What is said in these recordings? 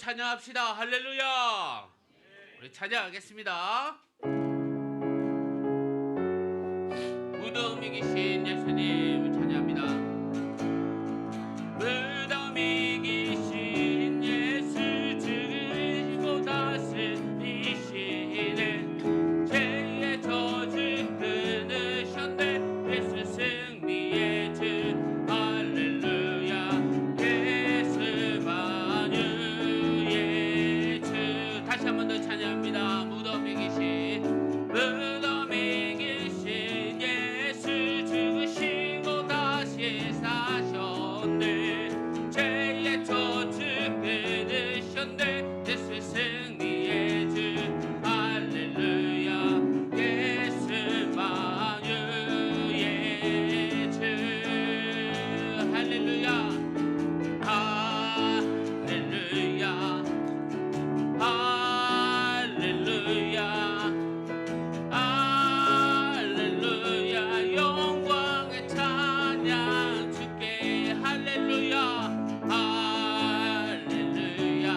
찬양합시다. 할렐루야. 우리 찬양하겠습니다. 무덤이 계신 예수님 찬양합니다. 무덤이 계신 예수 죽으시고 다스리시네. 죄의 저주 끊으셨네. 예수 승리의 주 할렐루야. 예수 만유의 주. 다시 한 번 더 찬양합니다. 무덤이 계신 예수 죽으시고 다시 사셨네. 죄의 저주 끊으셨네. 예수 승리의 주 할렐루야. 예수 만유의 주 할렐루야. 할렐루야. 할렐루야. 할렐루야. 영광의 찬양 주께. 할렐루야. 할렐루야.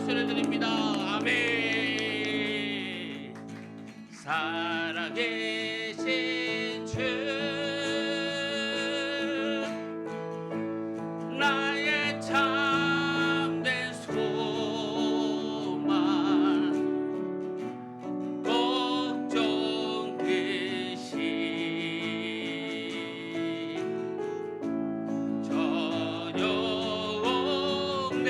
박수를 드립니다. 아멘. 살아계신 주 나의 참된 소망 걱정 대신 전혀 없네.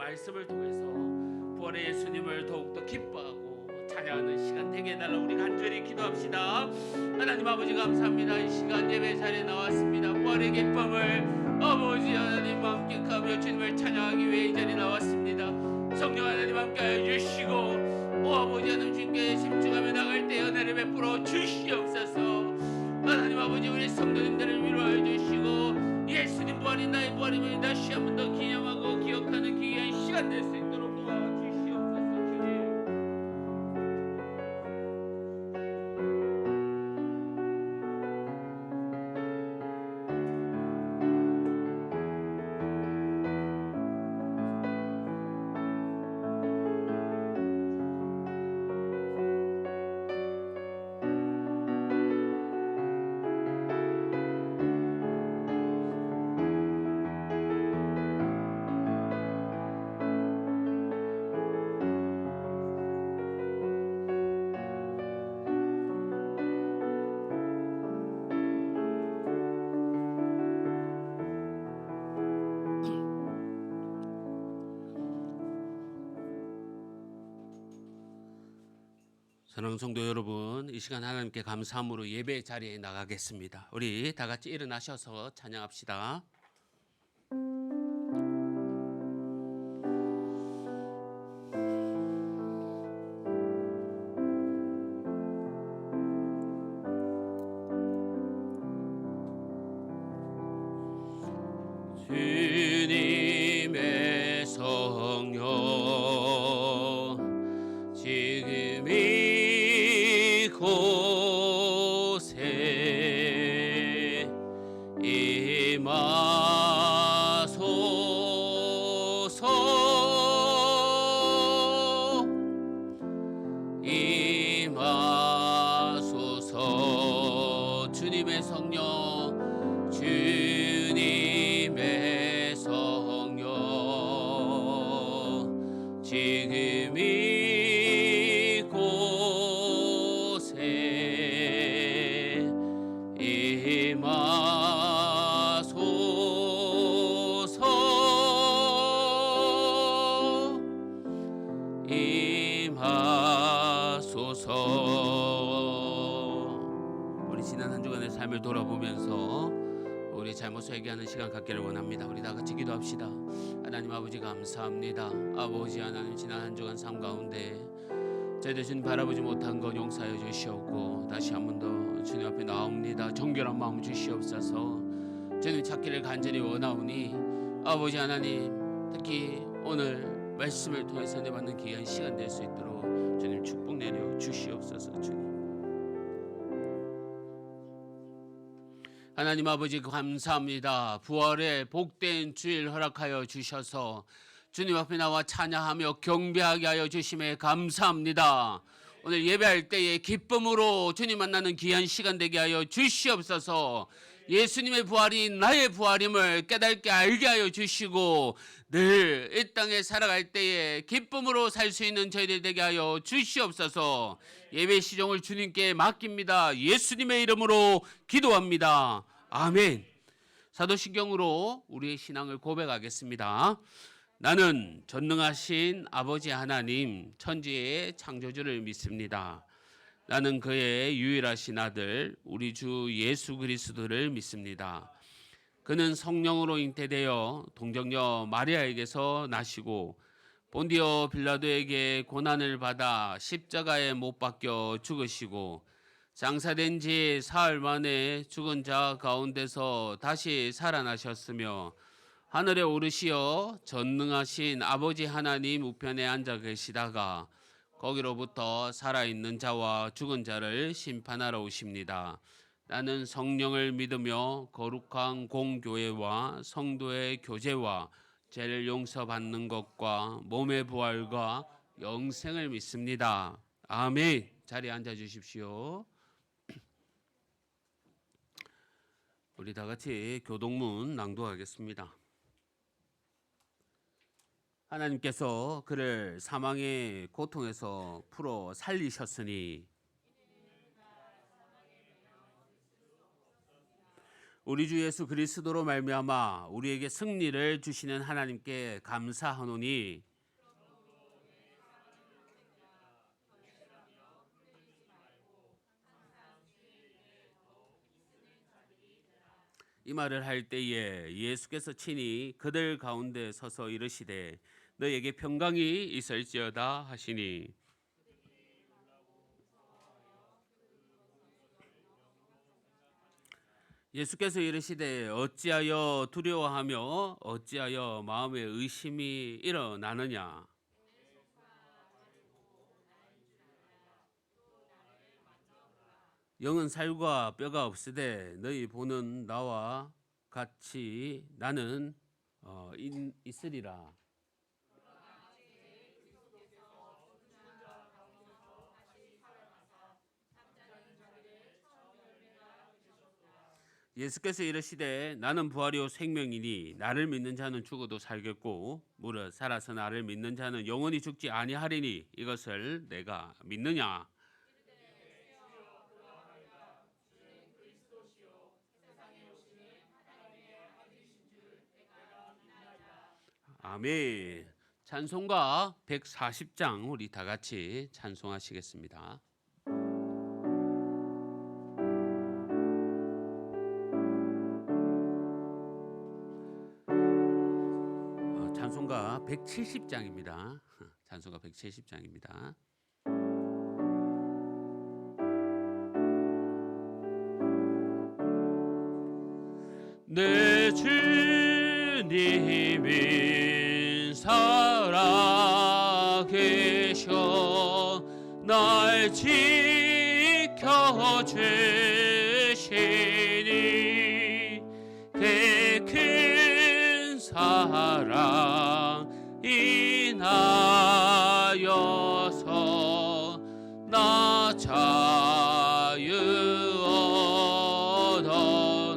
말씀을 통해서 부활의 예수님을 더욱더 기뻐하고 찬양하는 시간 되게 해달라 우리 간절히 기도합시다. 하나님 아버지 감사합니다. 이 시간 예배 자리에 나왔습니다. 부활의 기쁨을 아버지 하나님과 함께 가며 주님을 찬양하기 위해 이 자리에 나왔습니다. 성령 하나님 함께 해주시고 오 아버지 하나님 주님께 집중하며 나갈 때 은혜를 베풀어 주시옵소서. 하나님 아버지 우리 성도님들을 위로해 주시고 예수님 부활이 나의 부활임을 다시 한 번 더 기념하고 기억하는 귀한 시간 될 수 있도록 도와주시옵소서. 주님 사랑하는 성도 여러분, 이 시간 하나님께 감사함으로 예배 자리에 나가겠습니다. 우리 다 같이 일어나셔서 찬양합시다. 주님의 성령 지금 이곳에 임하소서. 주님의 성령 주님의 성령 지금 이곳에 임하소서. 우리 지난 한 주간의 삶을 돌아보면서 우리 잘못을 회개하는 시간 갖기를 원합니다. 우리 다 같이 기도합시다. 하나님 아버지 감사합니다. 아버지 하나님 지난 한 주간 삶 가운데 저희들 주님 바라보지 못한 것 용서하여 주시옵고 다시 한 번 더 주님 앞에 나옵니다. 정결한 마음 주시옵소서. 주님 찾기를 간절히 원하오니 아버지 하나님 특히 오늘 말씀을 통해서 내받는 귀한 시간 될 수 있도록 주님 축복 내려 주시옵소서. 주님 하나님 아버지 감사합니다. 부활의 복된 주일 허락하여 주셔서 주님 앞에 나와 찬양하며 경배하게 하여 주심에 감사합니다. 오늘 예배할 때에 기쁨으로 주님 만나는 귀한 시간 되게 하여 주시옵소서. 예수님의 부활이 나의 부활임을 깨닫게 알게 하여 주시고 늘 이 땅에 살아갈 때에 기쁨으로 살 수 있는 저희들 되게 하여 주시옵소서. 예배 시종을 주님께 맡깁니다. 예수님의 이름으로 기도합니다. 아멘. 사도신경으로 우리의 신앙을 고백하겠습니다. 나는 전능하신 아버지 하나님 천지의 창조주를 믿습니다. 나는 그의 유일하신 아들 우리 주 예수 그리스도를 믿습니다. 그는 성령으로 잉태되어 동정녀 마리아에게서 나시고 본디오 빌라도에게 고난을 받아 십자가에 못 박혀 죽으시고 장사된 지 사흘 만에 죽은 자 가운데서 다시 살아나셨으며 하늘에 오르시어 전능하신 아버지 하나님 우편에 앉아 계시다가 거기로부터 살아있는 자와 죽은 자를 심판하러 오십니다. 나는 성령을 믿으며 거룩한 공교회와 성도의 교제와 죄를 용서받는 것과 몸의 부활과 영생을 믿습니다. 아멘. 자리에 앉아 주십시오. 우리 다 같이 교동문 낭독하겠습니다. 하나님께서 그를 사망의 고통에서 풀어 살리셨으니 우리 주 예수 그리스도로 말미암아 우리에게 승리를 주시는 하나님께 감사하노니 이 말을 할 때에 예수께서 친히 그들 가운데 서서 이르시되 너에게 평강이 있을지어다 하시니 예수께서 이르시되 어찌하여 두려워하며 어찌하여 마음에 의심이 일어나느냐. 영은 살과 뼈가 없으되 너희 보는 나와 같이 나는 있으리라. 예수께서 이르시되 나는 부활이요 생명이니 나를 믿는 자는 죽어도 살겠고 무릇 살아서 나를 믿는 자는 영원히 죽지 아니하리니 이것을 내가 믿느냐. 아멘. 찬송가 140장 우리 다 같이 찬송하시겠습니다. 찬송가 170장입니다. 찬송가 170장입니다. 내 주님이 살아계셔 날 지켜주시니 큰 사랑 인하여서 나 자유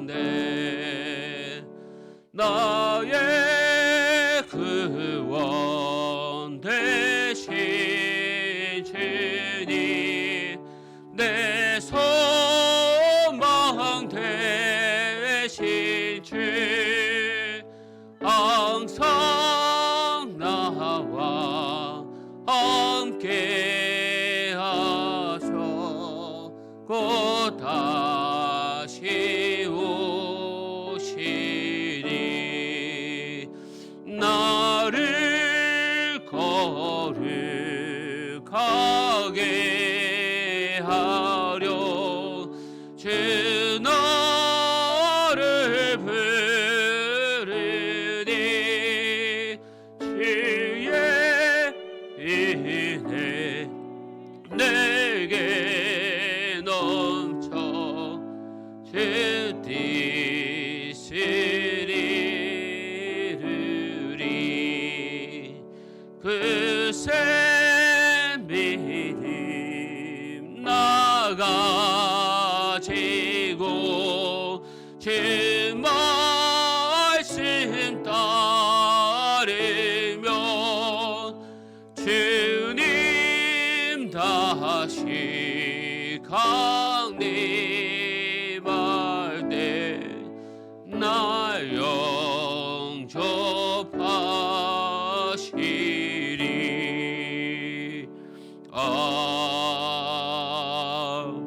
얻었네. 나의 구원 되신 주님 내 소망 되신 주 항상 나와 함께 하셔 곧 다시 오시리. 나를 거룩하게 하려 주 나를 부르니 주의 은혜 내게 넘쳐 주 뜻을 이루리. 그새 믿음 나가지고 주 말씀 따르며 주님 다시 강림할 때 날 영접하시리.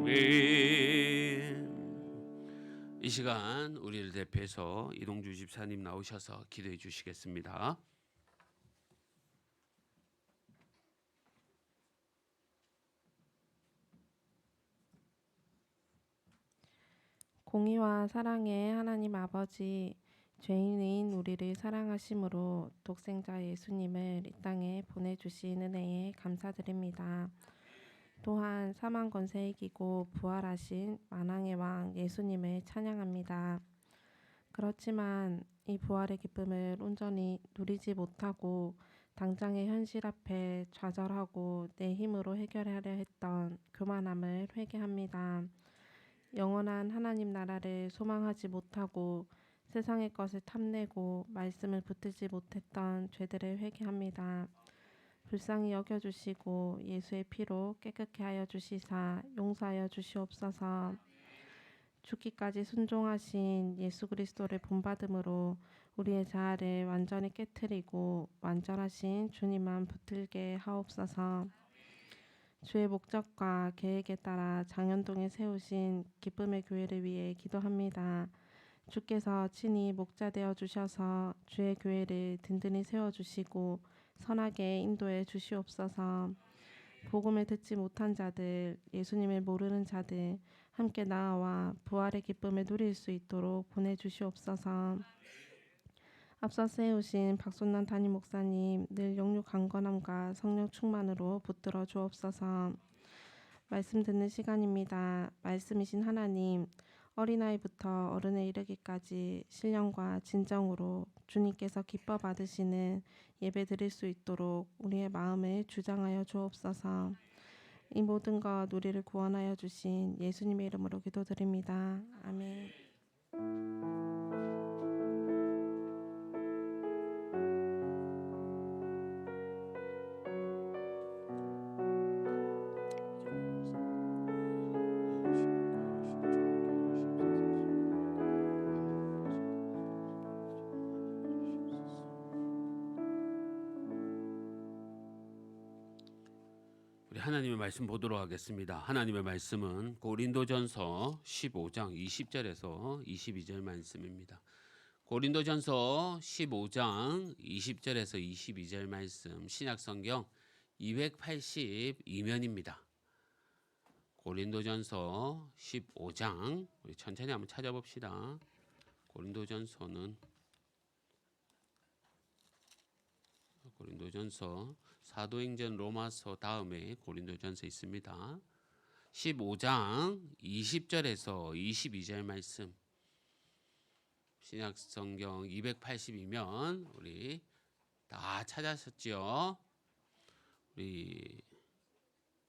아멘. 이 시간 우리를 대표해서 이동주 집사님 나오셔서 기도해 주시겠습니다. 공의와 사랑의 하나님 아버지, 죄인인 우리를 사랑하심으로 독생자 예수님을 이 땅에 보내주신 은혜에 감사드립니다. 또한 사망 권세 이기고 부활하신 만왕의 왕 예수님을 찬양합니다. 그렇지만 이 부활의 기쁨을 온전히 누리지 못하고 당장의 현실 앞에 좌절하고 내 힘으로 해결하려 했던 교만함을 회개합니다. 영원한 하나님 나라를 소망하지 못하고 세상의 것을 탐내고 말씀을 붙들지 못했던 죄들을 회개합니다. 불쌍히 여겨주시고 예수의 피로 깨끗게 하여 주시사 용서하여 주시옵소서. 죽기까지 순종하신 예수 그리스도를 본받음으로 우리의 자아를 완전히 깨트리고 완전하신 주님만 붙들게 하옵소서. 주의 목적과 계획에 따라 장현동에 세우신 기쁨의 교회를 위해 기도합니다. 주께서 친히 목자 되어 주셔서 주의 교회를 든든히 세워주시고 선하게 인도해 주시옵소서. 복음을 듣지 못한 자들, 예수님을 모르는 자들 함께 나아와 부활의 기쁨을 누릴 수 있도록 보내주시옵소서. 앞서 세우신 박순남 담임 목사님 늘 영육 강건함과 성령 충만으로 붙들어 주옵소서. 말씀 듣는 시간입니다. 말씀이신 하나님, 어린아이부터 어른에 이르기까지 신령과 진정으로 주님께서 기뻐 받으시는 예배 드릴 수 있도록 우리의 마음을 주장하여 주옵소서. 이 모든 것 우리를 구원하여 주신 예수님의 이름으로 기도드립니다. 아멘. 우리 하나님의 말씀 보도록 하겠습니다. 하나님의 말씀은 고린도전서 15장 20절에서 22절 말씀입니다. 고린도전서 15장 20절에서 22절 말씀, 신약성경 282면입니다. 고린도전서 15장, 우리 천천히 한번 찾아봅시다. 고린도전서 사도행전 로마서 다음에 고린도전서 있습니다. 15장 20절에서 22절 말씀, 신약성경 282면 우리 다 찾았었죠. 우리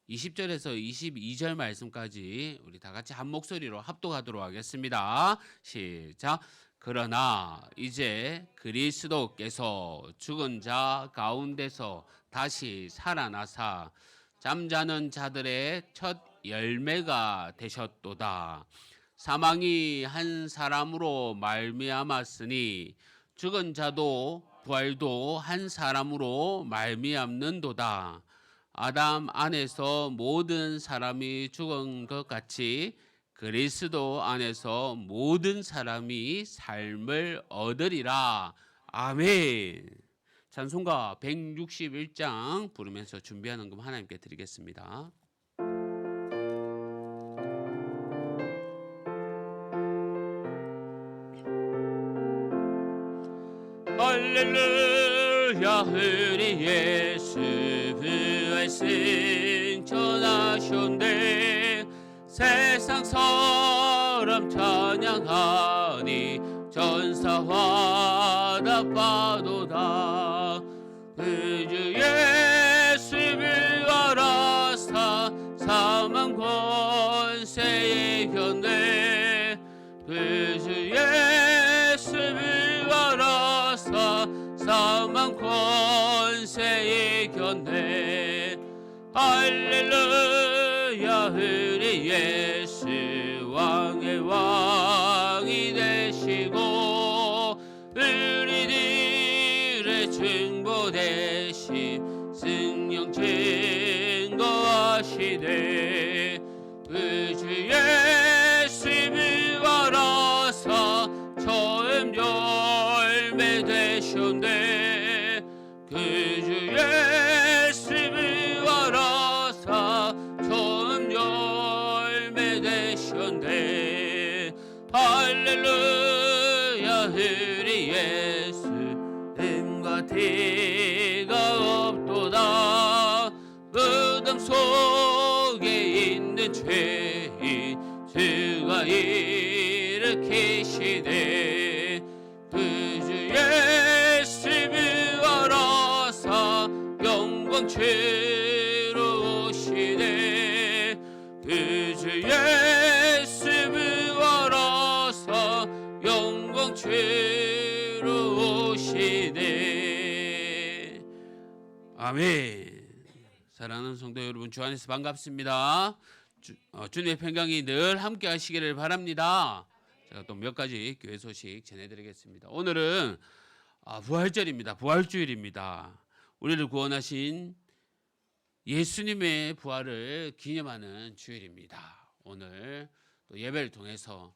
20절에서 22절 말씀까지 우리 다 같이 한 목소리로 합독하도록 하겠습니다. 시작. 그러나 이제 그리스도께서 죽은 자 가운데서 다시 살아나사 잠자는 자들의 첫 열매가 되셨도다. 사망이 한 사람으로 말미암았으니 죽은 자도 부활도 한 사람으로 말미암는도다. 아담 안에서 모든 사람이 죽은 것 같이 그리스도 안에서 모든 사람이 삶을 얻으리라. 아멘. 찬송가 161장 부르면서 준비하는 금 하나님께 드리겠습니다. 할렐루야. 우리 예수 부활 승천하셨네. 세상 사람 찬양하니 전사와 답하도다. 그 주 예수 부활하사 사망 권세에 이겼네. 그 주 예수 부활하사 사망 권세에 이겼네. 할렐루야. 우리 예수 왕의 왕이 되시고 우리들의 중보 되심 승령 증거하시되 그 주 예수 부활하사 처음 열매 되셨네. 그 주 예수 부활하사 처음 열매 되셨네. 할렐루야. 우리 예수 흠과 티가 없도다. 무덤 속에 있는 죄인 주가 일으키시되 그 주 예수 부활하사 영광 주로 오시네. 그 주 예수 부활하사 영광 주로 오시네. 아멘. 사랑하는 성도 여러분, 주 안에서 반갑습니다. 주님의 평강이 늘 함께 하시기를 바랍니다. 제가 또 몇 가지 교회 소식 전해드리겠습니다. 오늘은 부활절입니다. 부활주일입니다. 우리를 구원하신 예수님의 부활을 기념하는 주일입니다. 오늘 또 예배를 통해서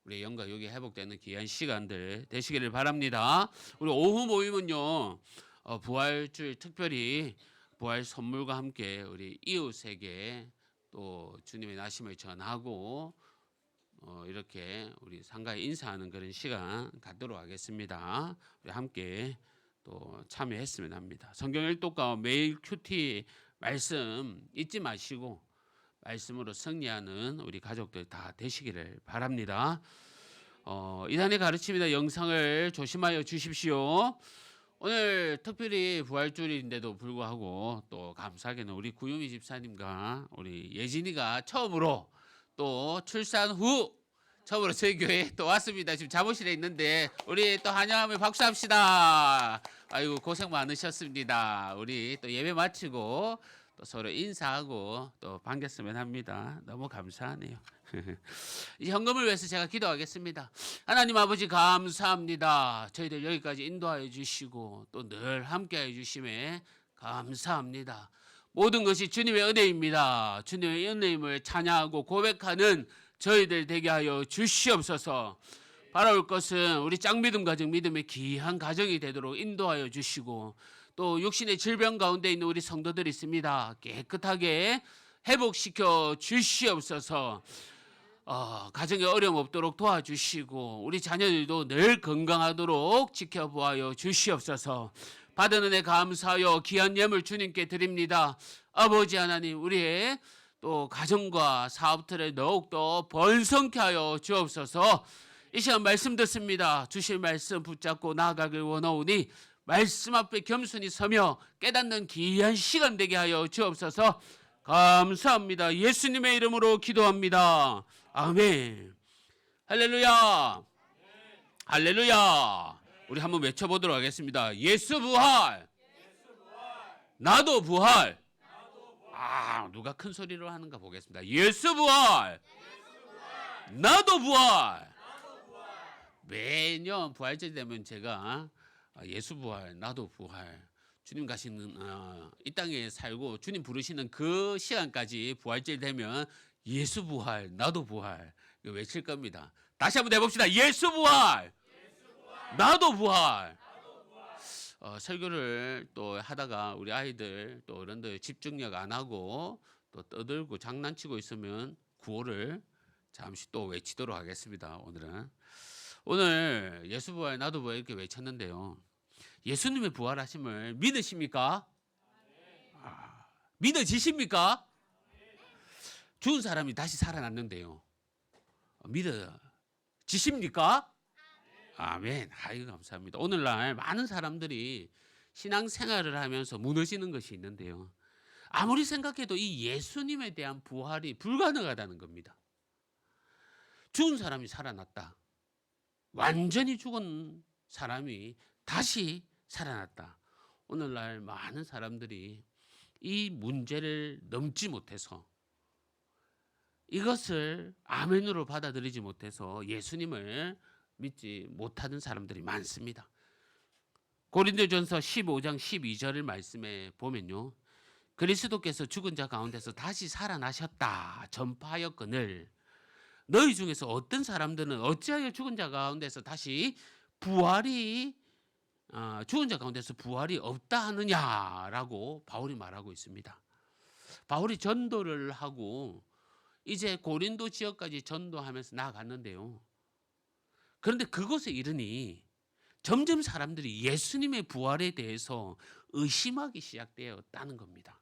우리의 영과 육이 회복되는 귀한 시간들 되시기를 바랍니다. 우리 오후 모임은요, 부활주일 특별히 부활 선물과 함께 우리 이웃에게 또 주님의 나심을 전하고 이렇게 우리 상가에 인사하는 그런 시간 갖도록 하겠습니다. 우리 함께 또 참여했으면 합니다. 성경 일독과 매일 큐티 말씀 잊지 마시고 말씀으로 승리하는 우리 가족들 다 되시기를 바랍니다. 이단의 가르침이나 영상을 조심하여 주십시오. 오늘 특별히 부활주일인데도 불구하고 또 감사하게는 우리 구유미 집사님과 우리 예진이가 처음으로 또 출산 후 처음으로 저희 교회에 또 왔습니다. 지금 잠옷실에 있는데 우리 또 환영하며 박수합시다. 아이고 고생 많으셨습니다. 우리 또 예배 마치고 또 서로 인사하고 또 반겼으면 합니다. 너무 감사하네요. 이 헌금을 위해서 제가 기도하겠습니다. 하나님 아버지 감사합니다. 저희들 여기까지 인도하여 주시고 또 늘 함께해 주심에 감사합니다. 모든 것이 주님의 은혜입니다. 주님의 은혜임을 찬양하고 고백하는 저희들 되게 하여 주시옵소서. 바라올 것은 우리 짱믿음 가정, 믿음의 귀한 가정이 되도록 인도하여 주시고 또 육신의 질병 가운데 있는 우리 성도들이 있습니다. 깨끗하게 회복시켜 주시옵소서. 가정에 어려움 없도록 도와주시고 우리 자녀들도 늘 건강하도록 지켜보아요 주시옵소서. 받은 은혜 감사하여 귀한 예물 주님께 드립니다. 아버지 하나님, 우리의 또 가정과 사업들을 더욱더 번성케 하여 주옵소서. 이 시간 말씀 듣습니다. 주실 말씀 붙잡고 나아가길 원하오니 말씀 앞에 겸손히 서며 깨닫는 귀한 시간 되게 하여 주옵소서. 감사합니다. 예수님의 이름으로 기도합니다. 아멘. 할렐루야. 할렐루야. 우리 한번 외쳐보도록 하겠습니다. 예수 부활. 나도 부활. 누가 큰 소리로 하는가 보겠습니다. 예수 부활. 나도 부활. 매년 부활절 되면 제가 예수 부활, 나도 부활. 주님 가시는 이 땅에 살고 주님 부르시는 그 시간까지 부활절 되면 예수 부활, 나도 부활 이거 외칠 겁니다. 다시 한번 해봅시다. 예수 부활, 나도 부활. 설교를 또 하다가 우리 아이들 또 어른들 집중력 안 하고 또 떠들고 장난치고 있으면 구호를 잠시 또 외치도록 하겠습니다. 오늘 예수 부활, 나도 부활 이렇게 외쳤는데요. 예수님의 부활하심을 믿으십니까? 믿어지십니까? 죽은 사람이 다시 살아났는데요. 믿어지십니까? 아멘. 아이고 감사합니다. 오늘날 많은 사람들이 신앙생활을 하면서 무너지는 것이 있는데요. 아무리 생각해도 이 예수님에 대한 부활이 불가능하다는 겁니다. 죽은 사람이 살아났다. 완전히 죽은 사람이 다시 살아났다. 오늘날 많은 사람들이 이 문제를 넘지 못해서 이것을 아멘으로 받아들이지 못해서 예수님을 믿지 못하는 사람들이 많습니다. 고린도전서 15장 12절을 말씀에 보면요. 그리스도께서 죽은 자 가운데서 다시 살아나셨다 전파하였거늘 너희 중에서 어떤 사람들은 어찌하여 죽은 자 가운데서 다시 죽은 자 가운데서 부활이 없다 하느냐라고 바울이 말하고 있습니다. 바울이 전도를 하고 이제 고린도 지역까지 전도하면서 나아갔는데요. 그런데 그곳에 이르니 점점 사람들이 예수님의 부활에 대해서 의심하기 시작되었다는 겁니다.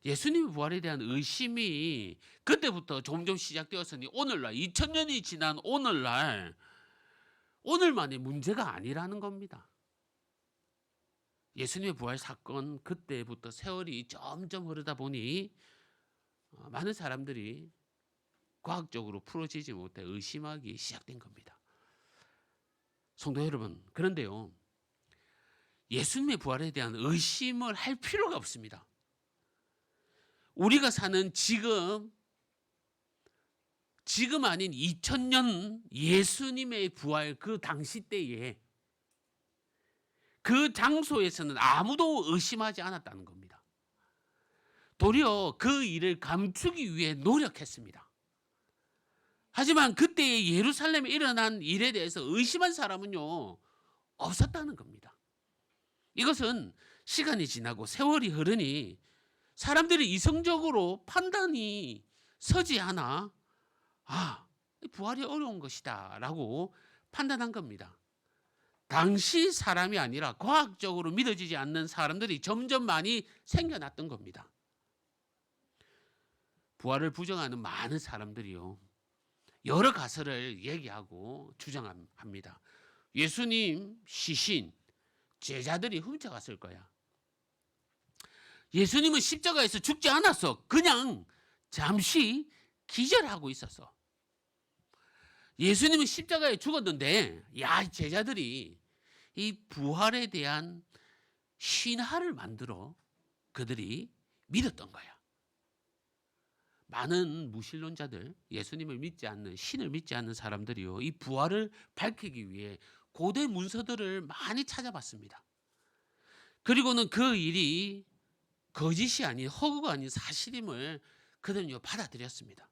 예수님의 부활에 대한 의심이 그때부터 점점 시작되었으니 오늘날 2000년이 지난 오늘날 오늘만의 문제가 아니라는 겁니다. 예수님의 부활 사건 그때부터 세월이 점점 흐르다 보니 많은 사람들이 과학적으로 풀어지지 못해 의심하기 시작된 겁니다. 성도 여러분, 그런데요. 예수님의 부활에 대한 의심을 할 필요가 없습니다. 우리가 사는 지금 아닌 2000년 예수님의 부활 그 당시 때에 그 장소에서는 아무도 의심하지 않았다는 겁니다. 도리어 그 일을 감추기 위해 노력했습니다. 하지만 그때의 예루살렘에 일어난 일에 대해서 의심한 사람은요, 없었다는 겁니다. 이것은 시간이 지나고 세월이 흐르니 사람들이 이성적으로 판단이 서지 않아 부활이 어려운 것이다 라고 판단한 겁니다. 당시 사람이 아니라 과학적으로 믿어지지 않는 사람들이 점점 많이 생겨났던 겁니다. 부활을 부정하는 많은 사람들이요, 여러 가설을 얘기하고 주장합니다. 예수님 시신 제자들이 훔쳐갔을 거야. 예수님은 십자가에서 죽지 않았어. 그냥 잠시 기절하고 있었어. 예수님은 십자가에 죽었는데 제자들이 이 부활에 대한 신화를 만들어 그들이 믿었던 거야. 많은 무신론자들, 예수님을 믿지 않는, 신을 믿지 않는 사람들이요, 이 부활을 밝히기 위해 고대 문서들을 많이 찾아봤습니다. 그리고는 그 일이 거짓이 아닌, 허구가 아닌 사실임을 그들은요 받아들였습니다.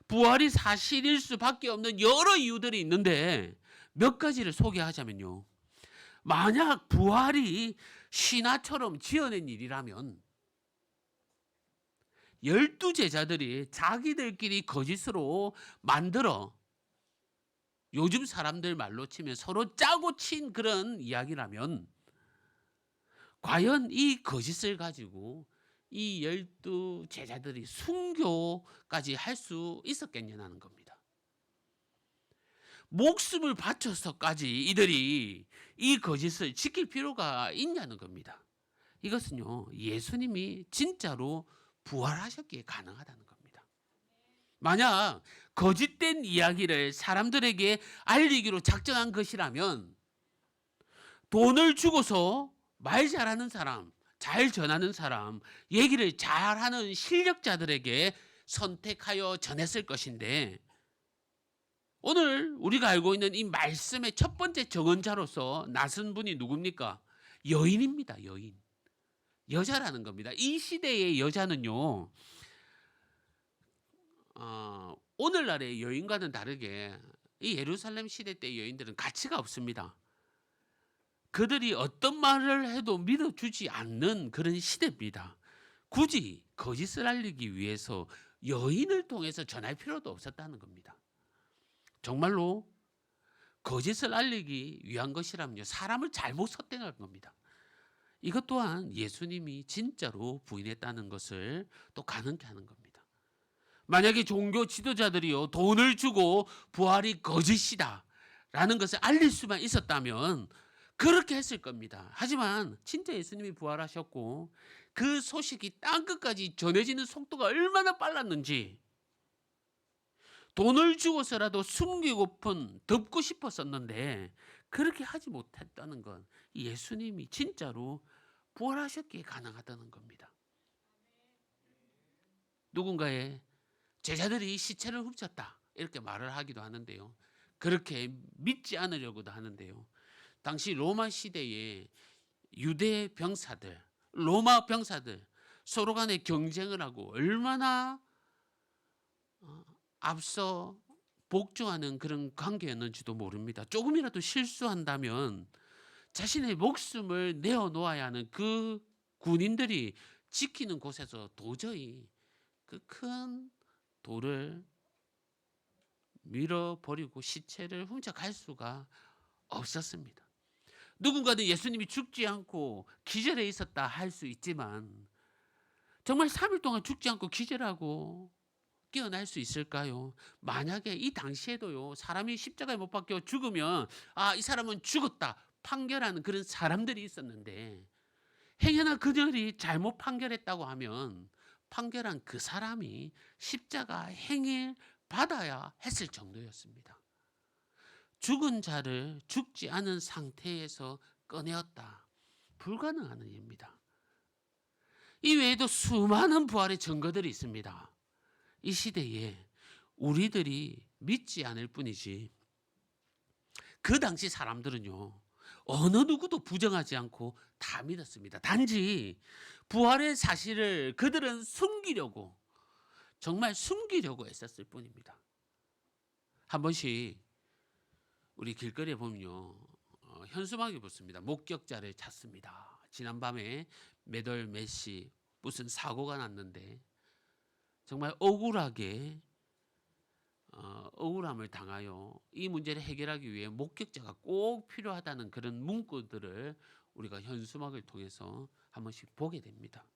부활이 사실일 수밖에 없는 여러 이유들이 있는데 몇 가지를 소개하자면요, 만약 부활이 신화처럼 지어낸 일이라면 12제자들이 자기들끼리 거짓으로 만들어, 요즘 사람들 말로 치면 서로 짜고 친 그런 이야기라면, 과연 이 거짓을 가지고 이 12제자들이 순교까지 할 수 있었겠냐는 겁니다. 목숨을 바쳐서까지 이들이 이 거짓을 지킬 필요가 있냐는 겁니다. 이것은요, 예수님이 진짜로 부활하셨기에 가능하다는 겁니다. 만약 거짓된 이야기를 사람들에게 알리기로 작정한 것이라면 돈을 주고서 말 잘하는 사람, 잘 전하는 사람, 얘기를 잘하는 실력자들에게 선택하여 전했을 것인데, 오늘 우리가 알고 있는 이 말씀의 첫 번째 정언자로서 나선 분이 누굽니까? 여인입니다. 여인. 여자라는 겁니다. 이 시대의 여자는요, 오늘날의 여인과는 다르게 이 예루살렘 시대 때 여인들은 가치가 없습니다. 그들이 어떤 말을 해도 믿어주지 않는 그런 시대입니다. 굳이 거짓을 알리기 위해서 여인을 통해서 전할 필요도 없었다는 겁니다. 정말로 거짓을 알리기 위한 것이라면요, 사람을 잘못 섰대는 겁니다. 이것 또한 예수님이 진짜로 부인했다는 것을 또 가능케 하는 겁니다. 만약에 종교 지도자들이요, 돈을 주고 부활이 거짓이다 라는 것을 알릴 수만 있었다면 그렇게 했을 겁니다. 하지만 진짜 예수님이 부활하셨고 그 소식이 땅끝까지 전해지는 속도가 얼마나 빨랐는지, 돈을 주고서라도 숨기고픈, 덮고 싶었었는데 그렇게 하지 못했다는 건 예수님이 진짜로 부활하셨기에 가능하다는 겁니다. 누군가의 제자들이 시체를 훔쳤다 이렇게 말을 하기도 하는데요, 그렇게 믿지 않으려고도 하는데요, 당시 로마 시대에 유대 병사들, 로마 병사들 서로 간에 경쟁을 하고 얼마나 앞서 복종하는 그런 관계였는지도 모릅니다. 조금이라도 실수한다면 자신의 목숨을 내어놓아야 하는 그 군인들이 지키는 곳에서 도저히 그 큰 돌을 밀어버리고 시체를 훔쳐갈 수가 없었습니다. 누군가는 예수님이 죽지 않고 기절해 있었다 할 수 있지만 정말 3일 동안 죽지 않고 기절하고 깨어날 수 있을까요? 만약에 이 당시에도요, 사람이 십자가에 못 박혀 죽으면 이 사람은 죽었다 판결하는 그런 사람들이 있었는데, 행여나 그들이 잘못 판결했다고 하면 판결한 그 사람이 십자가 행을 받아야 했을 정도였습니다. 죽은 자를 죽지 않은 상태에서 꺼내었다, 불가능한 일입니다. 이 외에도 수많은 부활의 증거들이 있습니다. 이 시대에 우리들이 믿지 않을 뿐이지 그 당시 사람들은요, 어느 누구도 부정하지 않고 다 믿었습니다. 단지 부활의 사실을 그들은 숨기려고, 정말 숨기려고 애썼을 뿐입니다. 한 번씩 우리 길거리에 보면요, 현수막이 붙습니다. 목격자를 찾습니다. 지난밤에 몇 월 몇 시 무슨 사고가 났는데 정말 억울하게 억울함을 당하여 이 문제를 해결하기 위해 목격자가 꼭 필요하다는 그런 문구들을 우리가 현수막을 통해서 한 번씩 보게 됩니다.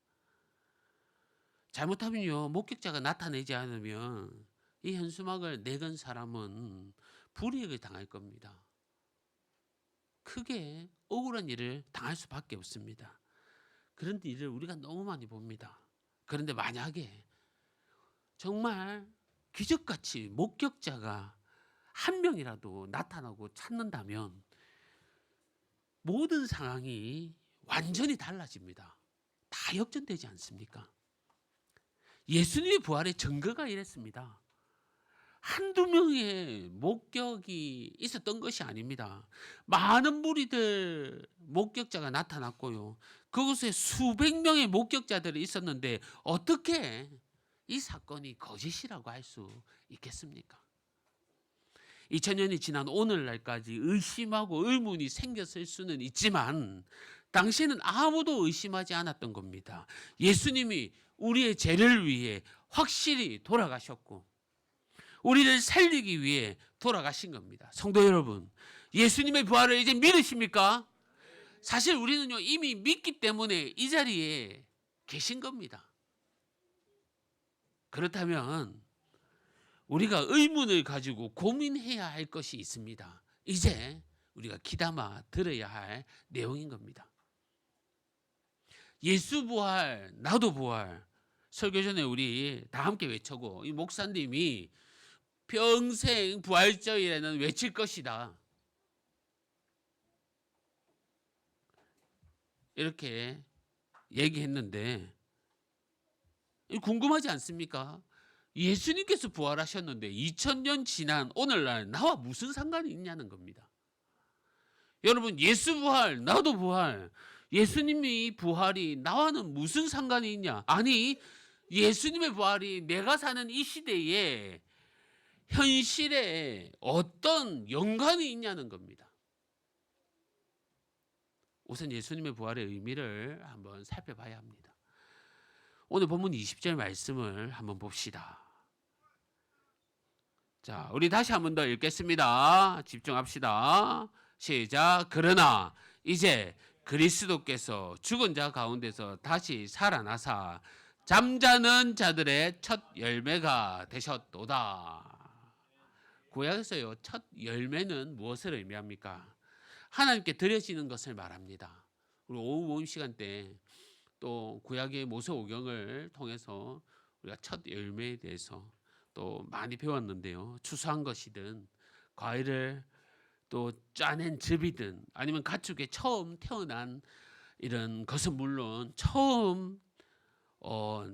잘못하면요, 목격자가 나타내지 않으면 이 현수막을 내건 사람은 불이익을 당할 겁니다. 크게 억울한 일을 당할 수밖에 없습니다. 그런 일을 우리가 너무 많이 봅니다. 그런데 만약에 정말 기적같이 목격자가 한 명이라도 나타나고 찾는다면 모든 상황이 완전히 달라집니다. 다 역전되지 않습니까? 예수님의 부활의 증거가 이랬습니다. 한두 명의 목격이 있었던 것이 아닙니다. 많은 무리들 목격자가 나타났고요. 그곳에 수백 명의 목격자들이 있었는데 어떻게 이 사건이 거짓이라고 할 수 있겠습니까? 2000년이 지난 오늘날까지 의심하고 의문이 생겼을 수는 있지만 당시에는 아무도 의심하지 않았던 겁니다. 예수님이 우리의 죄를 위해 확실히 돌아가셨고 우리를 살리기 위해 돌아가신 겁니다. 성도 여러분, 예수님의 부활을 이제 믿으십니까? 사실 우리는요, 이미 믿기 때문에 이 자리에 계신 겁니다. 그렇다면 우리가 의문을 가지고 고민해야 할 것이 있습니다. 이제 우리가 귀담아 들어야 할 내용인 겁니다. 예수 부활, 나도 부활. 설교 전에 우리 다 함께 외쳐고 이 목사님이 평생 부활절에는 외칠 것이다. 이렇게 얘기했는데 궁금하지 않습니까? 예수님께서 부활하셨는데 2000년 지난 오늘날 나와 무슨 상관이 있냐는 겁니다. 여러분, 예수 부활, 나도 부활, 예수님이 부활이 나와는 무슨 상관이 있냐? 아니, 예수님의 부활이 내가 사는 이 시대에 현실에 어떤 연관이 있냐는 겁니다. 우선 예수님의 부활의 의미를 한번 살펴봐야 합니다. 오늘 본문 20절 말씀을 한번 봅시다. 자, 우리 다시 한번 더 읽겠습니다. 집중합시다. 시작. 그러나 이제 그리스도께서 죽은 자 가운데서 다시 살아나사 잠자는 자들의 첫 열매가 되셨도다. 구약에서요, 첫 열매는 무엇을 의미합니까? 하나님께 드려지는 것을 말합니다. 우리 오후 모임 시간 때 또 구약의 모세오경을 통해서 우리가 첫 열매에 대해서 또 많이 배웠는데요. 추수한 것이든 과일을 또 짜낸 즙이든 아니면 가축에 처음 태어난 이런 것은 물론 처음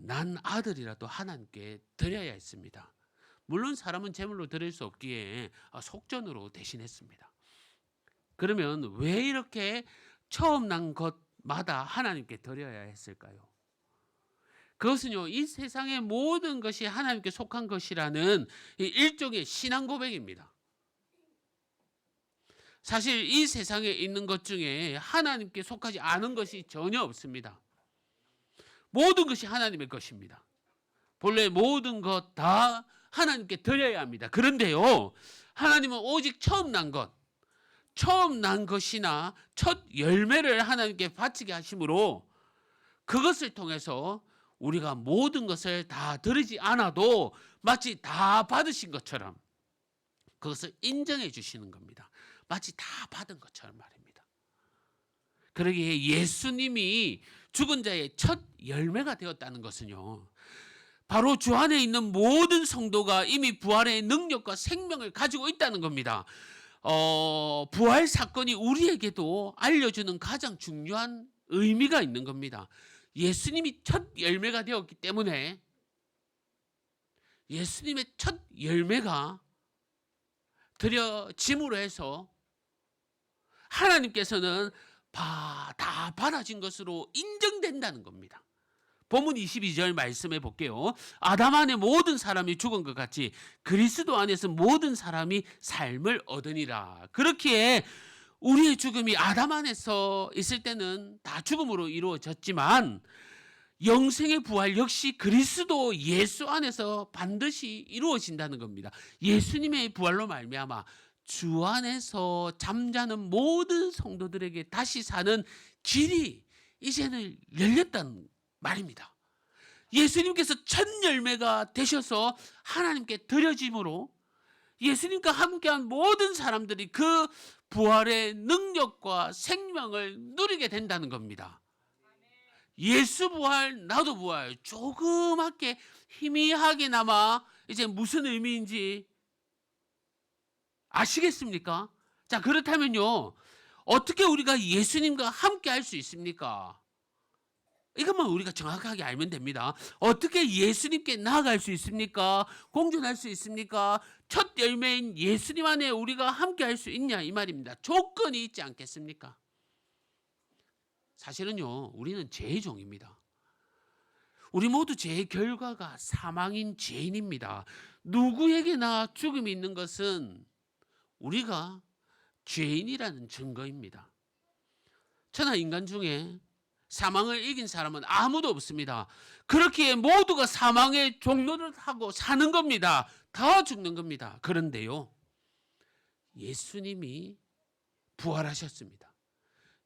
난 아들이라도 하나님께 드려야 했습니다. 물론 사람은 제물로 드릴 수 없기에 속전으로 대신했습니다. 그러면 왜 이렇게 처음 난 것마다 하나님께 드려야 했을까요? 그것은요, 이 세상의 모든 것이 하나님께 속한 것이라는 일종의 신앙 고백입니다. 사실 이 세상에 있는 것 중에 하나님께 속하지 않은 것이 전혀 없습니다. 모든 것이 하나님의 것입니다. 본래 모든 것 다 하나님께 드려야 합니다. 그런데요, 하나님은 오직 처음 난 것, 처음 난 것이나 첫 열매를 하나님께 바치게 하심으로 그것을 통해서 우리가 모든 것을 다 드리지 않아도 마치 다 받으신 것처럼 그것을 인정해 주시는 겁니다. 마치 다 받은 것처럼 말입니다. 그러기에 예수님이 죽은 자의 첫 열매가 되었다는 것은요, 바로 주 안에 있는 모든 성도가 이미 부활의 능력과 생명을 가지고 있다는 겁니다. 부활 사건이 우리에게도 알려주는 가장 중요한 의미가 있는 겁니다. 예수님이 첫 열매가 되었기 때문에 예수님의 첫 열매가 드려짐으로 해서 하나님께서는 다 받아진 것으로 인정된다는 겁니다. 본문 22절 말씀해 볼게요. 아담 안에 모든 사람이 죽은 것 같이 그리스도 안에서 모든 사람이 삶을 얻으니라. 그렇기에 우리의 죽음이 아담 안에서 있을 때는 다 죽음으로 이루어졌지만 영생의 부활 역시 그리스도 예수 안에서 반드시 이루어진다는 겁니다. 예수님의 부활로 말미암아 주 안에서 잠자는 모든 성도들에게 다시 사는 길이 이제는 열렸다는 말입니다. 예수님께서 첫 열매가 되셔서 하나님께 드려짐으로 예수님과 함께한 모든 사람들이 그 부활의 능력과 생명을 누리게 된다는 겁니다. 예수 부활, 나도 부활, 조그맣게 희미하게나마 이제 무슨 의미인지 아시겠습니까? 자, 그렇다면요, 어떻게 우리가 예수님과 함께 할 수 있습니까? 이것만 우리가 정확하게 알면 됩니다. 어떻게 예수님께 나아갈 수 있습니까? 공존할 수 있습니까? 첫 열매인 예수님 안에 우리가 함께 할 수 있냐 이 말입니다. 조건이 있지 않겠습니까? 사실은요, 우리는 죄의 종입니다. 우리 모두 죄의 결과가 사망인 죄인입니다. 누구에게나 죽음이 있는 것은 우리가 죄인이라는 증거입니다. 천하 인간 중에 사망을 이긴 사람은 아무도 없습니다. 그렇기에 모두가 사망의 종로를 하고 사는 겁니다. 다 죽는 겁니다. 그런데요, 예수님이 부활하셨습니다.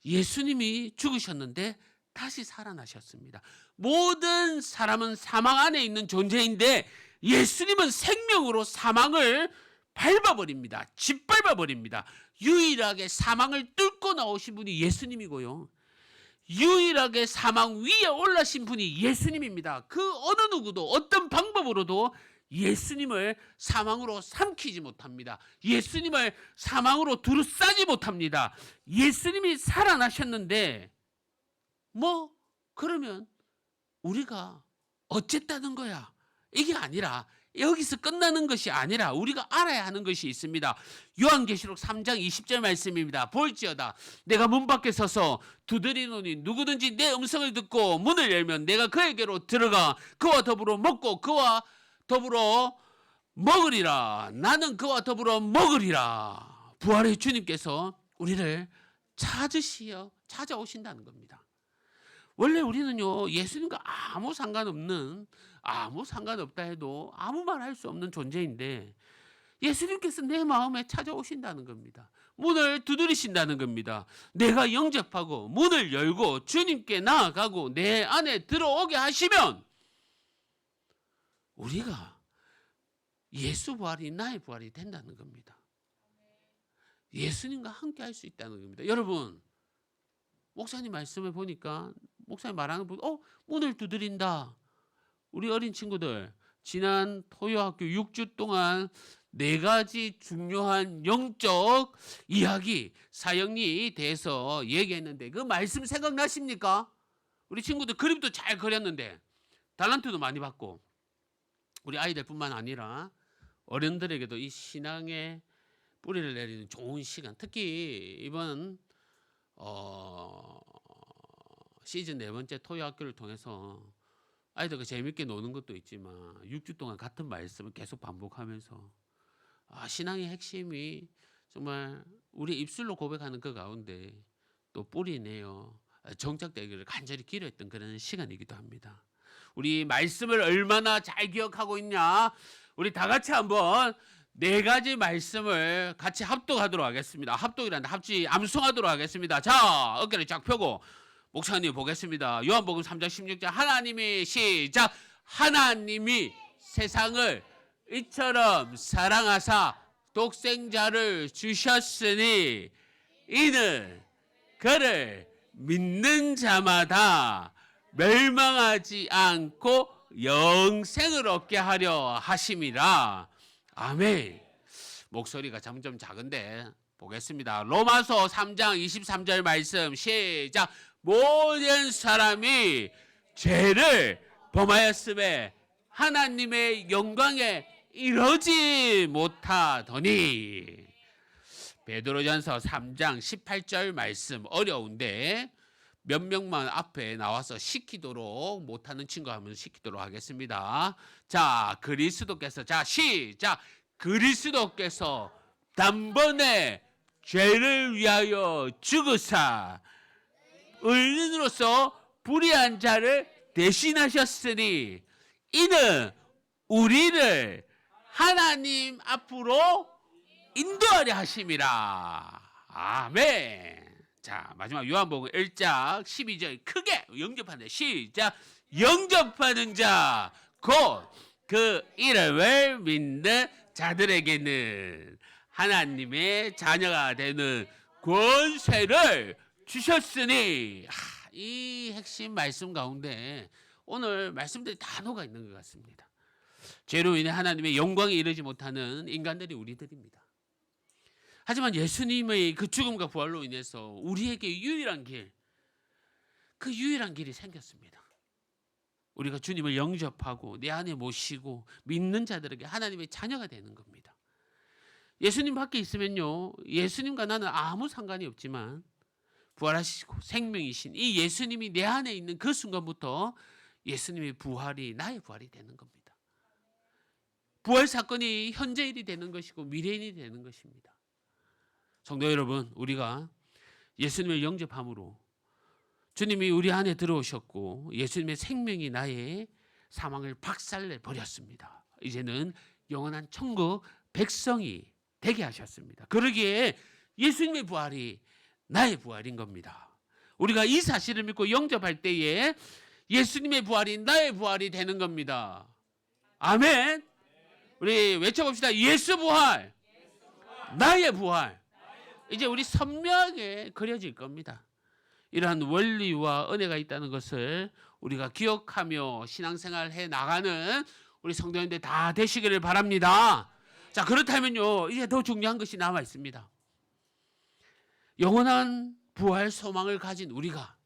예수님이 죽으셨는데 다시 살아나셨습니다. 모든 사람은 사망 안에 있는 존재인데 예수님은 생명으로 사망을 밟아버립니다. 짓밟아버립니다. 유일하게 사망을 뚫고 나오신 분이 예수님이고요, 유일하게 사망 위에 올라신 분이 예수님입니다. 그 어느 누구도 어떤 방법으로도 예수님을 사망으로 삼키지 못합니다. 예수님을 사망으로 두루싸지 못합니다. 예수님이 살아나셨는데 그러면 우리가 어쨌다는 거야, 이게 아니라, 여기서 끝나는 것이 아니라 우리가 알아야 하는 것이 있습니다. 요한계시록 3장 20절 말씀입니다. 볼지어다 내가 문 밖에 서서 두드리노니 누구든지 내 음성을 듣고 문을 열면 내가 그에게로 들어가 그와 더불어 먹고 그와 더불어 먹으리라. 나는 그와 더불어 먹으리라. 부활의 주님께서 우리를 찾아오신다는 겁니다. 원래 우리는요, 예수님과 아무 상관없다 해도 아무 말 할 수 없는 존재인데 예수님께서 내 마음에 찾아오신다는 겁니다. 문을 두드리신다는 겁니다. 내가 영접하고 문을 열고 주님께 나아가고 내 안에 들어오게 하시면 우리가 예수 부활이 나의 부활이 된다는 겁니다. 예수님과 함께 할 수 있다는 겁니다. 여러분, 목사님 말씀을 보니까 목사님 말하는 분, 문을 두드린다. 우리 어린 친구들 지난 토요학교 6주 동안 4가지 중요한 영적 이야기, 사역에 대해서 얘기했는데 그 말씀 생각나십니까? 우리 친구들 그림도 잘 그렸는데 달란트도 많이 받고 우리 아이들뿐만 아니라 어른들에게도 이 신앙의 뿌리를 내리는 좋은 시간, 특히 이번 시즌 4번째 토요학교를 통해서 아이들과 재밌게 노는 것도 있지만 6주 동안 같은 말씀을 계속 반복하면서 신앙의 핵심이 정말 우리 입술로 고백하는 그 가운데 또 뿌리내어 정착되기를 간절히 기도했던 그런 시간이기도 합니다. 우리 말씀을 얼마나 잘 기억하고 있냐? 우리 다 같이 한번 4가지 말씀을 같이 합독하도록 하겠습니다. 합독이란다. 암송하도록 하겠습니다. 자, 어깨를 쫙 펴고 목사님 보겠습니다. 요한복음 3장 16절 하나님이 시작. 하나님이 세상을 이처럼 사랑하사 독생자를 주셨으니 이는 그를 믿는 자마다 멸망하지 않고 영생을 얻게 하려 하심이라. 아멘. 목소리가 점점 작은데 보겠습니다. 로마서 3장 23절 말씀 시작. 모든 사람이 죄를 범하였음에 하나님의 영광에 이르지 못하더니. 베드로전서 3장 18절 말씀 어려운데 몇 명만 앞에 나와서 시키도록, 못하는 친구 하면 시키도록 하겠습니다. 자, 그리스도께서, 자 시작. 그리스도께서 단번에 죄를 위하여 죽으사 의인으로서 불의한 자를 대신하셨으니 이는 우리를 하나님 앞으로 인도하려 하심이라. 아멘. 자, 마지막 요한복음 1장 12절 크게 영접하는 시작. 영접하는 자 곧 그 이름을 믿는 자들에게는 하나님의 자녀가 되는 권세를 주셨으니. 이 핵심 말씀 가운데 오늘 말씀들이 다 녹아 있는 것 같습니다. 죄로 인해 하나님의 영광에 이르지 못하는 인간들이 우리들입니다. 하지만 예수님의 그 죽음과 부활로 인해서 우리에게 유일한 길, 그 유일한 길이 생겼습니다. 우리가 주님을 영접하고 내 안에 모시고 믿는 자들에게 하나님의 자녀가 되는 겁니다. 예수님 밖에 있으면요, 예수님과 나는 아무 상관이 없지만 부활하시고 생명이신 이 예수님이 내 안에 있는 그 순간부터 예수님의 부활이 나의 부활이 되는 겁니다. 부활 사건이 현재일이 되는 것이고 미래일이 되는 것입니다. 성도 여러분, 우리가 예수님을 영접함으로 주님이 우리 안에 들어오셨고 예수님의 생명이 나의 사망을 박살내 버렸습니다. 이제는 영원한 천국 백성이 되게 하셨습니다. 그러기에 예수님의 부활이 나의 부활인 겁니다. 우리가 이 사실을 믿고 영접할 때에 예수님의 부활이 나의 부활이 되는 겁니다. 아멘. 우리 외쳐봅시다. 예수 부활, 나의 부활. 이제 우리 선명하게 그려질 겁니다. 이러한 원리와 은혜가 있다는 것을 우리가 기억하며 신앙생활 해 나가는 우리 성도님들 다 되시기를 바랍니다. 자, 그렇다면요, 이제 더 중요한 것이 남아 있습니다. 영원한 부활 소망을 가진 우리가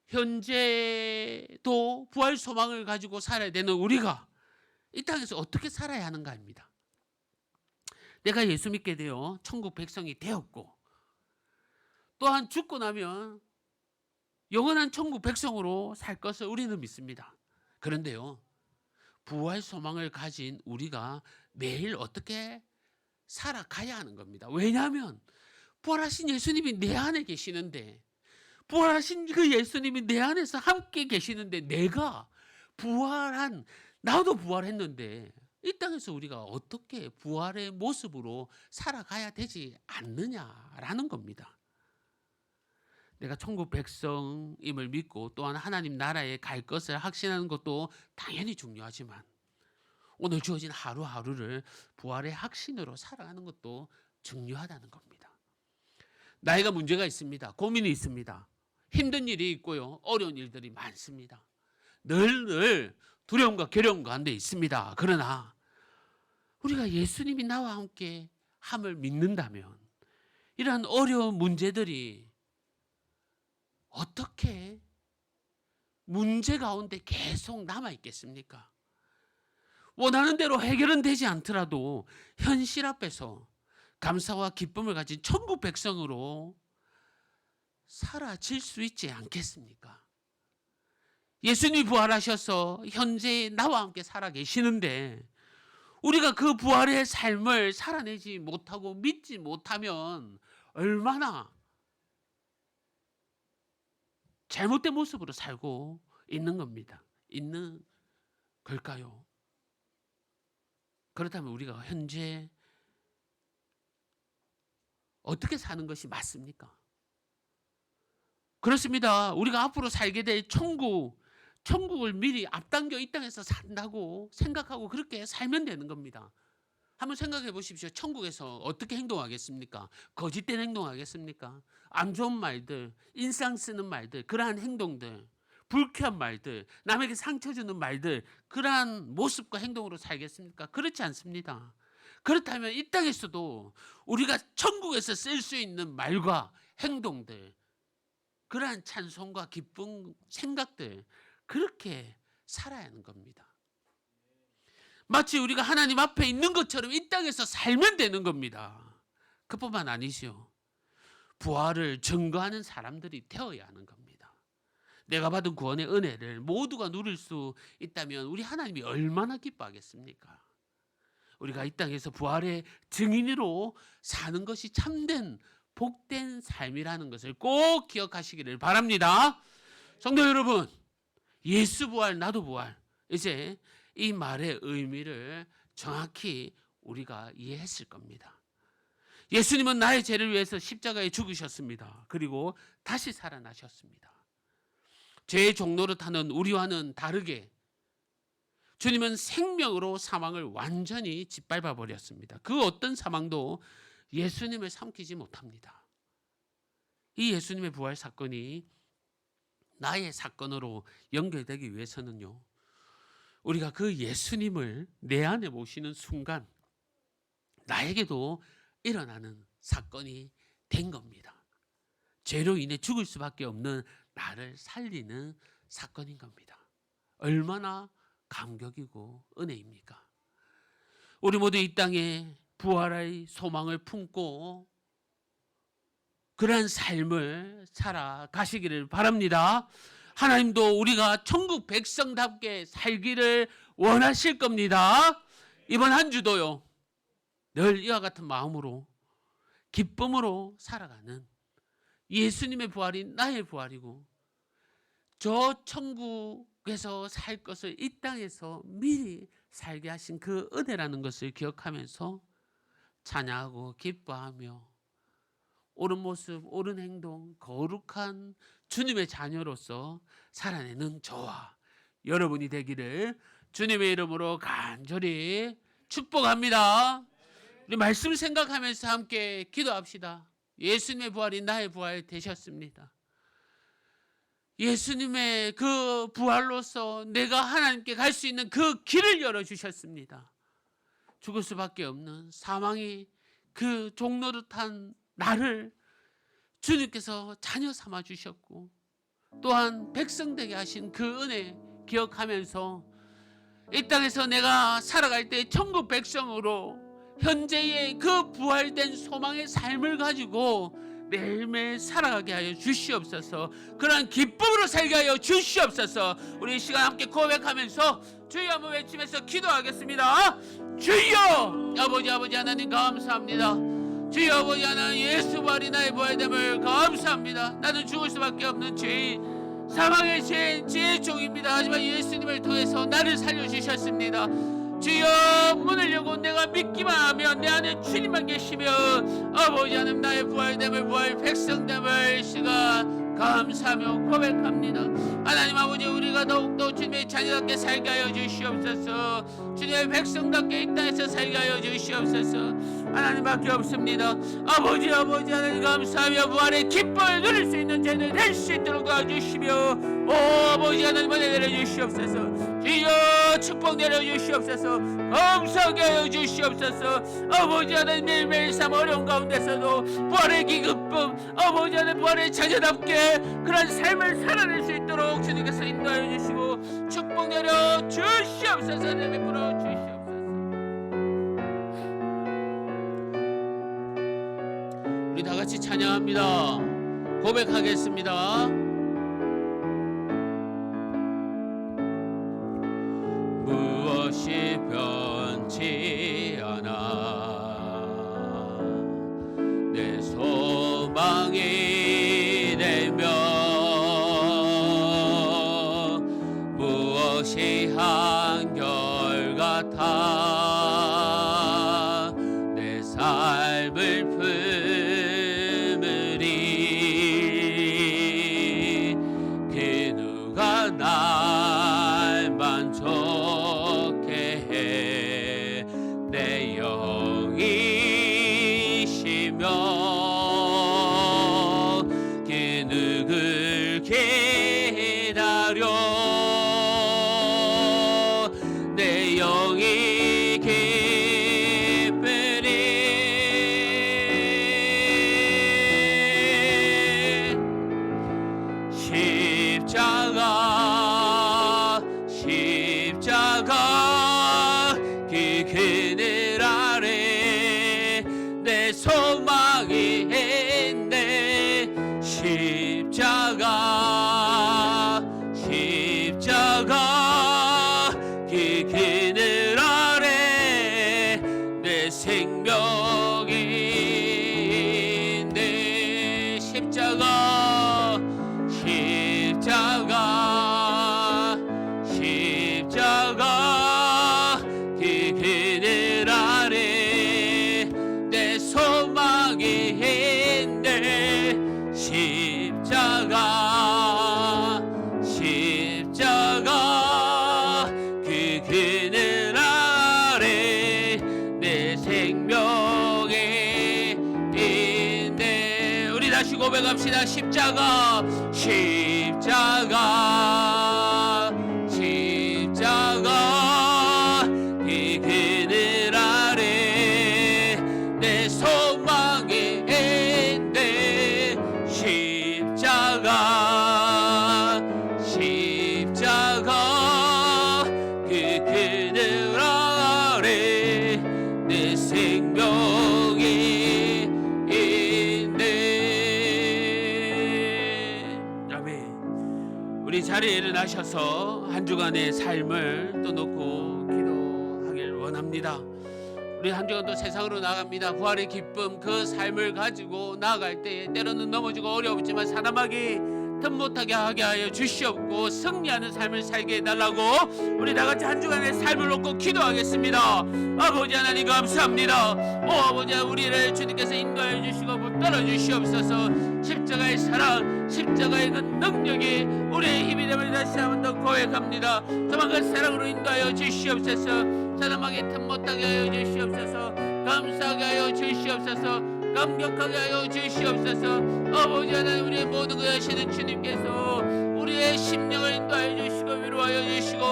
현재도 부활 소망을 가지고 살아야 되는 우리가 이 땅에서 어떻게 살아야 하는가입니다. 내가 예수 믿게 되어 천국 백성이 되었고 또한 죽고 나면 영원한 천국 백성으로 살 것을 우리는 믿습니다. 그런데요, 부활 소망을 가진 우리가 매일 어떻게 살아가야 하는 겁니다. 왜냐하면 부활하신 예수님이 내 안에 계시는데, 부활하신 그 예수님이 내 안에서 함께 계시는데, 내가 부활한, 나도 부활했는데 이 땅에서 우리가 어떻게 부활의 모습으로 살아가야 되지 않느냐라는 겁니다. 내가 천국 백성임을 믿고 또한 하나님 나라에 갈 것을 확신하는 것도 당연히 중요하지만 오늘 주어진 하루하루를 부활의 확신으로 살아가는 것도 중요하다는 겁니다. 나이가 문제가 있습니다. 고민이 있습니다. 힘든 일이 있고요. 어려운 일들이 많습니다. 늘 두려움과 괴로움 가운데 있습니다. 그러나 우리가 예수님이 나와 함께 함을 믿는다면 이러한 어려운 문제들이 어떻게 문제 가운데 계속 남아 있겠습니까? 원하는 대로 해결은 되지 않더라도 현실 앞에서 감사와 기쁨을 가진 천국 백성으로 사라질 수 있지 않겠습니까? 예수님이 부활하셔서 현재 나와 함께 살아 계시는데 우리가 그 부활의 삶을 살아내지 못하고 믿지 못하면 얼마나 잘못된 모습으로 살고 있는 겁니다. 있는 걸까요? 그렇다면 우리가 현재 어떻게 사는 것이 맞습니까? 그렇습니다. 우리가 앞으로 살게 될 천국을 미리 앞당겨 이 땅에서 산다고 생각하고 그렇게 살면 되는 겁니다. 한번 생각해 보십시오. 천국에서 어떻게 행동하겠습니까? 거짓된 행동하겠습니까? 안 좋은 말들, 인상 쓰는 말들, 그러한 행동들, 불쾌한 말들, 남에게 상처 주는 말들, 그러한 모습과 행동으로 살겠습니까? 그렇지 않습니다. 그렇다면 이 땅에서도 우리가 천국에서 쓸 수 있는 말과 행동들, 그러한 찬송과 기쁜 생각들 그렇게 살아야 하는 겁니다. 마치 우리가 하나님 앞에 있는 것처럼 이 땅에서 살면 되는 겁니다. 그뿐만 아니죠. 부활을 증거하는 사람들이 되어야 하는 겁니다. 내가 받은 구원의 은혜를 모두가 누릴 수 있다면 우리 하나님이 얼마나 기뻐하겠습니까? 우리가 이 땅에서 부활의 증인으로 사는 것이 참된 복된 삶이라는 것을 꼭 기억하시기를 바랍니다. 성도 여러분, 예수 부활 나도 부활, 이제 이 말의 의미를 정확히 우리가 이해했을 겁니다. 예수님은 나의 죄를 위해서 십자가에 죽으셨습니다. 그리고 다시 살아나셨습니다. 죄의 종로를 타는 우리와는 다르게 주님은 생명으로 사망을 완전히 짓밟아 버렸습니다. 그 어떤 사망도 예수님을 삼키지 못합니다. 이 예수님의 부활 사건이 나의 사건으로 연결되기 위해서는요, 우리가 그 예수님을 내 안에 모시는 순간 나에게도 일어나는 사건이 된 겁니다. 죄로 인해 죽을 수밖에 없는 나를 살리는 사건인 겁니다. 얼마나 감격이고 은혜입니까? 우리 모두 이 땅에 부활의 소망을 품고 그러한 삶을 살아가시기를 바랍니다. 하나님도 우리가 천국 백성답게 살기를 원하실 겁니다. 이번 한 주도요, 늘 이와 같은 마음으로 기쁨으로 살아가는 예수님의 부활이 나의 부활이고 저 천국에서 살 것을 이 땅에서 미리 살게 하신 그 은혜라는 것을 기억하면서 찬양하고 기뻐하며 옳은 모습, 옳은 행동, 거룩한 주님의 자녀로서 살아내는 저와 여러분이 되기를 주님의 이름으로 간절히 축복합니다. 우리 말씀 생각하면서 함께 기도합시다. 예수님의 부활이 나의 부활 되셨습니다. 예수님의 그 부활로서 내가 하나님께 갈 수 있는 그 길을 열어주셨습니다. 죽을 수밖에 없는 사망이 그 종로를 탄 나를 주님께서 자녀 삼아 주셨고 또한 백성 되게 하신 그 은혜 기억하면서 이 땅에서 내가 살아갈 때 천국 백성으로 현재의 그 부활된 소망의 삶을 가지고 매일매일 살아가게 하여 주시옵소서. 그러한 기쁨으로 살게 하여 주시옵소서. 우리 이 시간 함께 고백하면서 주여 한번 외치면서 기도하겠습니다. 주여 아버지 하나님 감사합니다. 주여 아버지 하나님 예수 부활이 나의 부활됨을 감사합니다. 나는 죽을 수밖에 없는 죄인, 사망의 죄인, 죄의 종입니다. 하지만 예수님을 통해서 나를 살려주셨습니다. 주여 문을 열고 내가 믿기만 하면 내 안에 주님만 계시면 아버지 하나님 나의 부활됨을 부활 백성됨을 시간 감사하며 고백합니다. 하나님 아버지 우리가 더욱더 주님의 자녀답게 살게 하여 주시옵소서. 주님의 백성답게 이 땅에서 살게 하여 주시옵소서. 하나님밖에 없습니다. 아버지 하나님 감사하며 부활의 기쁨을 누릴 수 있는 자들 될 수 있도록 도와주시며 오 아버지 하나님 은혜 내려주시옵소서. 주여 축복 내려주시옵소서. 감사하게 하여 주시옵소서. 아버지 하나님 매일매일 삶 어려운 가운데서도 부활의 기쁨 아버지 하나님 부활의 자녀답게 그런 삶을 살아낼 수 있도록 주님께서 인도하여 주시고 축복 내려 주시옵소서. 내 베풀어 주시옵소서. 우리 다 같이 찬양합니다. 고백하겠습니다. 무엇이 변치 않아 내 소망이 되며 무엇이 한결같아 내 삶을 품으리 그 누가 날 만족해 해 내 영이시며 그 누굴 기다려 내 영이 고백합시다. 십자가 십자가 십자가 이 그늘 아래 내 소망의 내 십자가 십자가 그 그늘 아래 내 생명이 있네. 아멘. 우리 자리에 일어나셔서 한 주간의 삶을 또 놓고 기도하길 원합니다. 우리 한 주간 또 세상으로 나갑니다. 부활의 기쁨 그 삶을 가지고 나아갈 때에 때로는 넘어지고 어려웠지만 사람하기 틈 못하게 하게 하여 주시옵고 승리하는 삶을 살게 해달라고 우리 다같이 한 주간의 삶을 놓고 기도하겠습니다. 아버지 하나님 감사합니다. 오 아버지, 우리를 주님께서 인도하여 주시고 붙들어 주시옵소서. 십자가의 사랑, 십자가의 그 능력이 우리의 힘이 됨을 다시 한번 더 고백합니다. 조만간 사랑으로 인도하여 주시옵소서. 사람하게 틈 못하게 하여 주시옵소서. 감사하게 하여 주시옵소서. 감격하게 하여 주시옵소서. 아버지 하나님, 우리의 모든 것 하시는 주님께서 우리의 심령을 인도하여 주시고 위로하여 주시고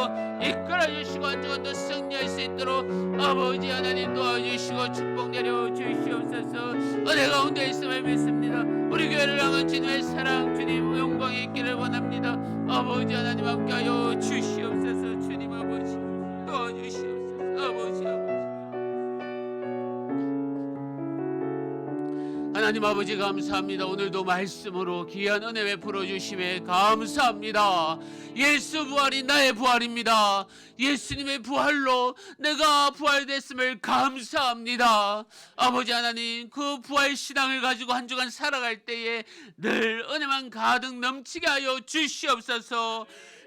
이끌어 주시고 한 주간도 승리할 수 있도록 아버지 하나님 도와주시고 축복 내려 주시옵소서. 은혜 가운데 있음을 믿습니다. 우리 교회를 향한 주님의 사랑, 주님 영광이 있기를 원합니다. 아버지 하나님 함께하여 주시옵소서. 주님 아버지 도와주시옵소서. 아버지 하나님 아버지 감사합니다. 오늘도 말씀으로 귀한 은혜 베풀어 주심에 감사합니다. 예수 부활이 나의 부활입니다. 예수님의 부활로 내가 부활됐음을 감사합니다. 아버지 하나님, 그 부활 신앙을 가지고 한 주간 살아갈 때에 늘 은혜만 가득 넘치게 하여 주시옵소서.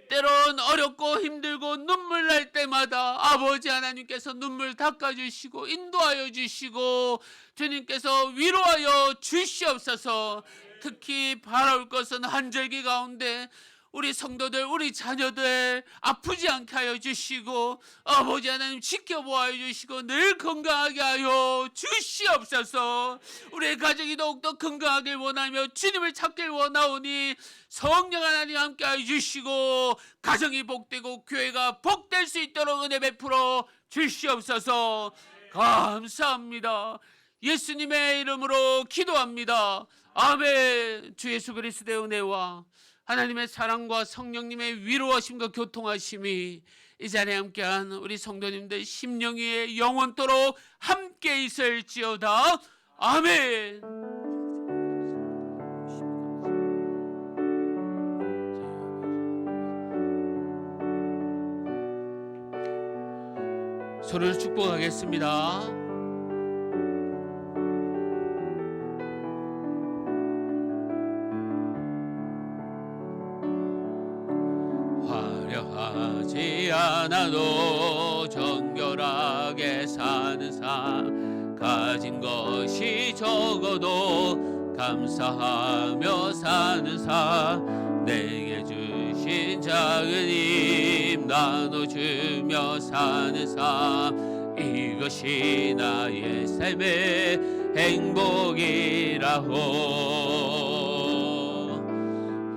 때론 어렵고 힘들고 눈물 날 때마다 아버지 하나님께서 눈물 닦아주시고 인도하여 주시고 주님께서 위로하여 주시옵소서. 특히 바라올 것은 한절기 가운데 우리 성도들, 우리 자녀들 아프지 않게 하여 주시고 아버지 하나님 지켜보아 주시고 늘 건강하게 하여 주시옵소서. 우리의 가정이 더욱더 건강하길 원하며 주님을 찾길 원하오니 성령 하나님 함께 하여 주시고 가정이 복되고 교회가 복될 수 있도록 은혜 베풀어 주시옵소서. 감사합니다. 예수님의 이름으로 기도합니다. 아멘. 주 예수 그리스도의 은혜와 하나님의 사랑과 성령님의 위로하심과 교통하심이 이 자리에 함께한 우리 성도님들 심령 위에 영원토록 함께 있을지어다. 아멘. 서로를 축복하겠습니다. 화려하지 않아도 정결하게 사는 삶, 가진 것이 적어도 감사하며 사는 삶, 내게 주신 작은 힘 나눠주며 사는 삶, 이것이 나의 삶의 행복이라고.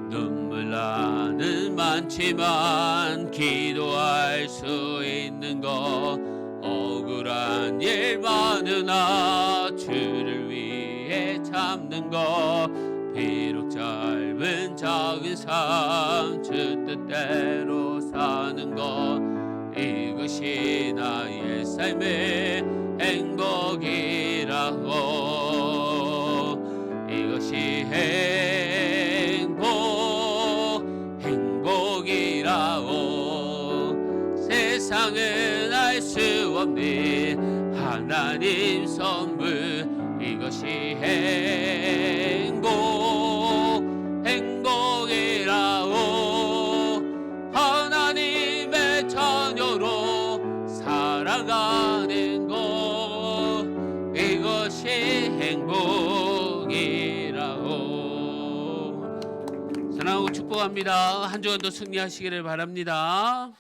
눈물 나는 많지만 기도할 수 있는 것, 억울한 일 많으나 주를 위해 참는 것, 비록 짧은 작은 삶 주 뜻대로 사는 것, 이것이 나의 삶의 행복이라고. 이것이 행복이라고. 세상은 알 수 없는 하나님 선물, 이것이 행복이라고. 하나님의 자녀로 살아가는 것, 이것이 행복이라고. 사랑하고 축복합니다. 한 주간도 승리하시기를 바랍니다.